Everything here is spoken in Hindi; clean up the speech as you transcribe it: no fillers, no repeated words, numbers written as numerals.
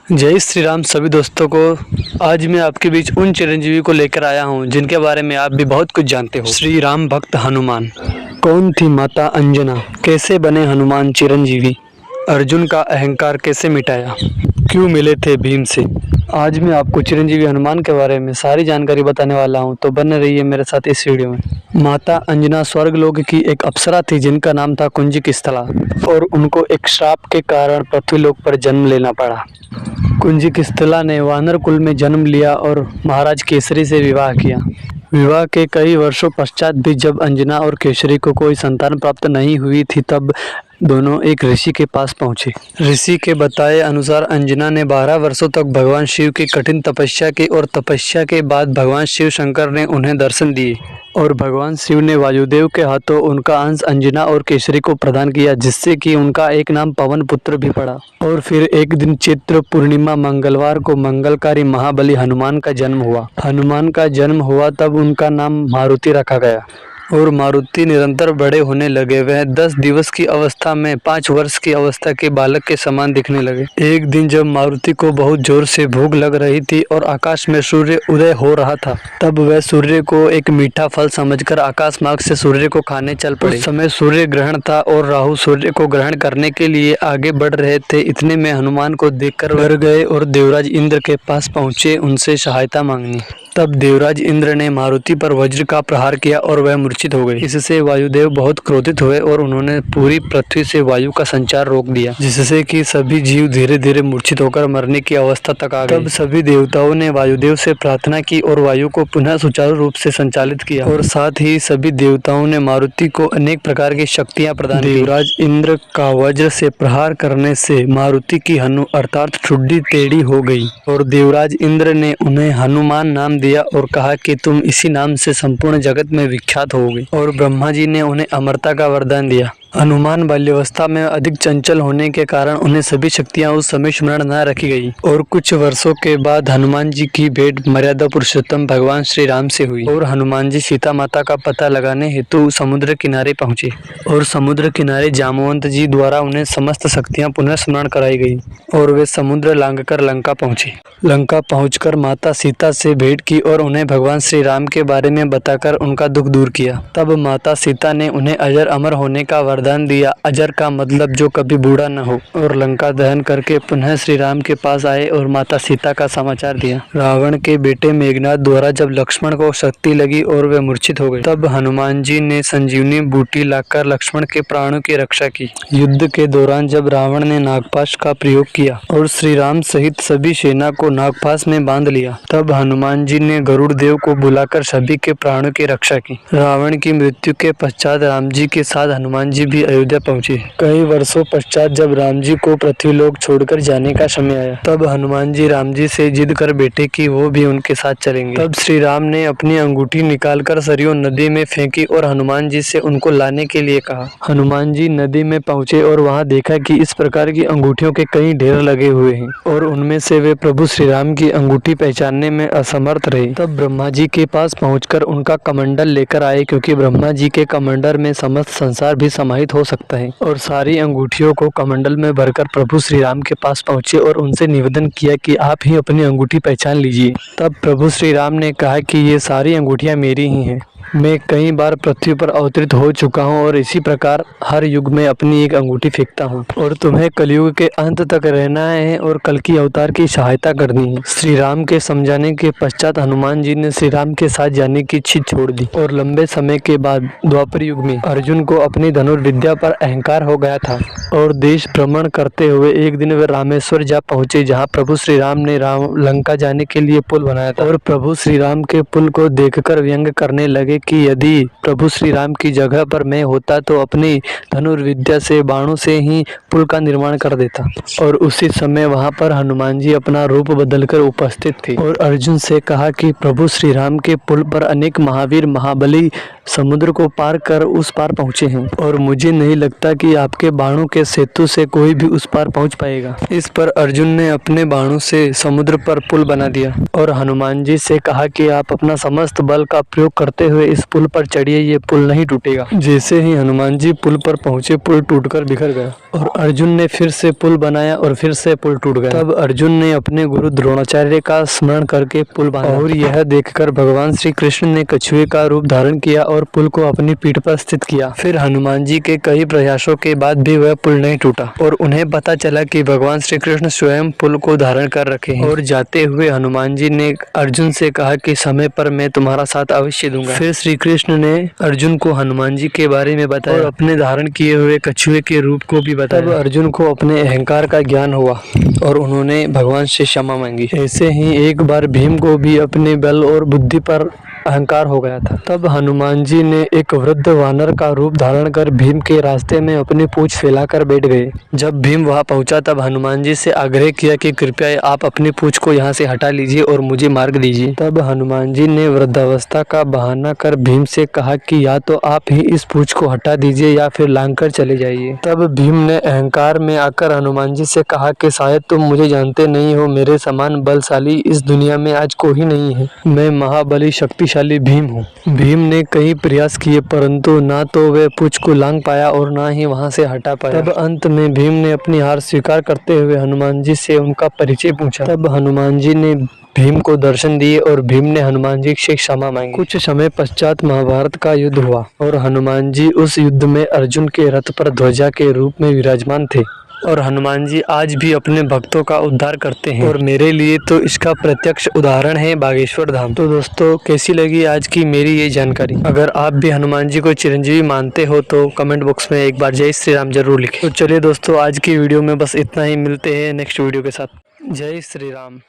जय श्री राम सभी दोस्तों को। आज मैं आपके बीच उन चिरंजीवी को लेकर आया हूं जिनके बारे में आप भी बहुत कुछ जानते हो। श्री राम भक्त हनुमान। कौन थी माता अंजना? कैसे बने हनुमान चिरंजीवी? अर्जुन का अहंकार कैसे मिटाया? क्यों मिले थे भीम से? आज मैं आपको चिरंजीवी हनुमान के बारे में सारी जानकारी बताने वाला हूं, तो बने रहिए मेरे साथ इस वीडियो में। माता अंजना स्वर्गलोक की एक अप्सरा थी जिनका नाम था कुंजिकस्थला, और उनको एक श्राप के कारण पृथ्वीलोक पर जन्म लेना पड़ा। कुंजिकस्थला ने वानर कुल में जन्म लिया और महाराज केसरी से विवाह किया। विवाह के कई वर्षों पश्चात भी जब अंजना और केसरी को कोई संतान प्राप्त नहीं हुई थी, तब दोनों एक ऋषि के पास पहुंचे। ऋषि के बताए अनुसार अंजना ने 12 वर्षों तक भगवान शिव की कठिन तपस्या की, और तपस्या के बाद भगवान शिव शंकर ने उन्हें दर्शन दिए और भगवान शिव ने वायुदेव के हाथों उनका अंश अंजना और केसरी को प्रदान किया, जिससे कि उनका एक नाम पवन पुत्र भी पड़ा। और फिर एक दिन चैत्र पूर्णिमा मंगलवार को मंगलकारी महाबली हनुमान का जन्म हुआ। हनुमान का जन्म हुआ तब उनका नाम मारुति रखा गया, और मारुति निरंतर बड़े होने लगे। वह 10 दिवस की अवस्था में 5 वर्ष की अवस्था के बालक के समान दिखने लगे। एक दिन जब मारुति को बहुत जोर से भूख लग रही थी और आकाश में सूर्य उदय हो रहा था, तब वह सूर्य को एक मीठा फल समझकर आकाश मार्ग से सूर्य को खाने चल पड़े। उस समय सूर्य ग्रहण था और राहु सूर्य को ग्रहण करने के लिए आगे बढ़ रहे थे। इतने में हनुमान को देखकर डर गए और देवराज इंद्र के पास पहुंचे उनसे सहायता मांगनी। तब देवराज इंद्र ने मारुति पर वज्र का प्रहार किया और वह मूर्छित हो गई। इससे वायुदेव बहुत क्रोधित हुए और उन्होंने पूरी पृथ्वी से वायु का संचार रोक दिया, जिससे कि सभी जीव धीरे धीरे मूर्छित होकर मरने की अवस्था तक आ गए। तब सभी देवताओं ने वायुदेव से प्रार्थना की और वायु को पुनः सुचारू रूप से संचालित किया, और साथ ही सभी देवताओं ने मारुति को अनेक प्रकार की शक्तियां प्रदान की। देवराज इंद्र का वज्र से प्रहार करने से मारुति की हनु अर्थात ठुड्डी टेढ़ी हो गई, और देवराज इंद्र ने उन्हें हनुमान नाम दिया और कहा कि तुम इसी नाम से संपूर्ण जगत में विख्यात होगे। और ब्रह्मा जी ने उन्हें अमरता का वरदान दिया। हनुमान बाल्यावस्था में अधिक चंचल होने के कारण उन्हें सभी शक्तियां उस समय स्मरण न रखी गई, और कुछ वर्षों के बाद हनुमान जी की भेंट मर्यादा पुरुषोत्तम भगवान श्री राम से हुई, और हनुमान जी सीता माता का पता लगाने हेतु समुद्र किनारे पहुंचे, और समुद्र किनारे जामवंत जी द्वारा उन्हें समस्त शक्तियां पुनः स्मरण कराई गई, और वे समुद्र लांघकर लंका पहुंचे। लंका पहुंचकर माता सीता से भेंट की और उन्हें भगवान श्री राम के बारे में बताकर उनका दुख दूर किया। तब माता सीता ने उन्हें अजर अमर होने का वरदान दिया। अजर का मतलब जो कभी बूढ़ा न हो, और लंका दहन करके पुनः श्री राम के पास आए और माता सीता का समाचार दिया। रावण के बेटे मेघनाथ द्वारा जब लक्ष्मण को शक्ति लगी और वे मूर्छित हो गए, तब हनुमान जी ने संजीवनी बूटी लाकर लक्ष्मण के प्राणों की रक्षा की। युद्ध के दौरान जब रावण ने नागपाश का प्रयोग किया और श्री राम सहित सभी सेना को नागपाश में बांध लिया, तब हनुमान जी ने गरुड़ देव को बुलाकर सभी के प्राणों की रक्षा की। रावण की मृत्यु के पश्चात राम जी के साथ हनुमान जी भी अयोध्या पहुंचे। कई वर्षों पश्चात जब राम जी को पृथ्वीलोक छोड़कर जाने का समय आया, तब हनुमान जी राम जी से जिद कर बैठे कि वो भी उनके साथ चलेंगे। तब श्री राम ने अपनी अंगूठी निकालकर सरयू नदी में फेंकी और हनुमान जी से उनको लाने के लिए कहा। हनुमान जी नदी में पहुंचे और वहां देखा कि इस प्रकार की अंगूठियों के कई ढेर लगे हुए हैं, और उनमें से वे प्रभु श्री राम की अंगूठी पहचानने में असमर्थ रहे। तब ब्रह्मा जी के पास पहुंचकर उनका कमंडल लेकर आए, क्योंकि ब्रह्मा जी के कमंडल में समस्त संसार भी समाहित हो सकता है। और सारी अंगूठियों को कमंडल में भरकर प्रभु श्री राम के पास पहुंचे और उनसे निवेदन किया कि आप ही अपनी अंगूठी पहचान लीजिए। तब प्रभु श्री राम ने कहा कि ये सारी अंगूठियां मेरी ही हैं। मैं कई बार पृथ्वी पर अवतरित हो चुका हूं और इसी प्रकार हर युग में अपनी एक अंगूठी फेंकता हूं, और तुम्हें कलयुग के अंत तक रहना है और कल की अवतार की सहायता करनी है। श्री राम के समझाने के पश्चात हनुमान जी ने श्री राम के साथ जाने की इच्छा छोड़ दी, और लंबे समय के बाद द्वापर युग में अर्जुन को अपनी धनुर्विद्या पर अहंकार हो गया था, और देश भ्रमण करते हुए एक दिन वे रामेश्वर जा पहुंचे, जहाँ प्रभु श्री राम ने लंका जाने के लिए पुल बनाया था। और प्रभु श्री राम के पुल को देखकर व्यंग करने लगे कि यदि प्रभु श्री राम की जगह पर मैं होता तो अपनी धनुर्विद्या से बाणों से ही पुल का निर्माण कर देता। और उसी समय वहां पर हनुमान जी अपना रूप बदलकर उपस्थित थे और अर्जुन से कहा कि प्रभु श्री राम के पुल पर अनेक महावीर महाबली समुद्र को पार कर उस पार पहुंचे हैं और मुझे नहीं लगता कि आपके बाणों के सेतु से कोई भी उस पार पहुंच पाएगा। इस पर अर्जुन ने अपने बाणों से समुद्र पर पुल बना दिया और हनुमान जी से कहा कि आप अपना समस्त बल का प्रयोग करते हुए इस पुल पर चढ़िए, ये पुल नहीं टूटेगा। जैसे ही हनुमान जी पुल पर पहुंचे, पुल टूटकर बिखर गया और अर्जुन ने फिर से पुल बनाया और फिर से पुल टूट गया। तब अर्जुन ने अपने गुरु द्रोणाचार्य का स्मरण करके पुल बांधा और यह देखकर भगवान श्री कृष्ण ने कछुए का रूप धारण किया और पुल को अपनी पीठ पर स्थित किया। फिर हनुमान जी के कई प्रयासों के बाद भी वह पुल नहीं टूटा और उन्हें पता चला कि भगवान श्री कृष्ण स्वयं पुल को धारण कर रखे हैं। और जाते हुए हनुमान जी ने अर्जुन से कहा कि समय पर मैं तुम्हारा साथ अवश्य दूंगा। फिर श्री कृष्ण ने अर्जुन को हनुमान जी के बारे में बताया और अपने धारण किए हुए कछुए के रूप को भी बताया। तब अर्जुन को अपने अहंकार का ज्ञान हुआ और उन्होंने भगवान से क्षमा मांगी। ऐसे ही एक बार भीम को भी अपने बल और बुद्धि पर अहंकार हो गया था। तब हनुमान जी ने एक वृद्ध वानर का रूप धारण कर भीम के रास्ते में अपनी पूंछ फैलाकर बैठ गए। जब भीम वहां पहुंचा तब हनुमान जी से आग्रह किया कि कृपया आप अपनी पूंछ को यहां से हटा लीजिए और मुझे मार्ग दीजिए। तब हनुमान जी ने वृद्धावस्था का बहाना कर भीम से कहा कि या तो आप ही इस पूंछ को हटा दीजिए या फिर लांग कर चले जाइए। तब भीम ने अहंकार में आकर हनुमान जी से कहा कि शायद तुम मुझे जानते नहीं हो, मेरे समान बलशाली इस दुनिया में आज कोई नहीं है। मैं महाबली शक्तिशाली भीम हूँ। भीम ने कई प्रयास किए परंतु ना तो वे पूंछ को लांग पाया और ना ही वहां से हटा पाया। तब अंत में भीम ने अपनी हार स्वीकार करते हुए हनुमान जी से उनका परिचय पूछा। तब हनुमान जी ने भीम को दर्शन दिए और भीम ने हनुमान जी से क्षमा मांगी। कुछ समय पश्चात महाभारत का युद्ध हुआ और हनुमान जी उस युद्ध में अर्जुन के रथ पर ध्वजा के रूप में विराजमान थे और हनुमान जी आज भी अपने भक्तों का उद्धार करते हैं और मेरे लिए तो इसका प्रत्यक्ष उदाहरण है बागेश्वर धाम। तो दोस्तों, कैसी लगी आज की मेरी ये जानकारी? अगर आप भी हनुमान जी को चिरंजीवी मानते हो तो कमेंट बॉक्स में एक बार जय श्री राम जरूर लिखें। तो चलिए दोस्तों, आज की वीडियो में बस इतना ही। मिलते हैं नेक्स्ट वीडियो के साथ। जय श्री राम।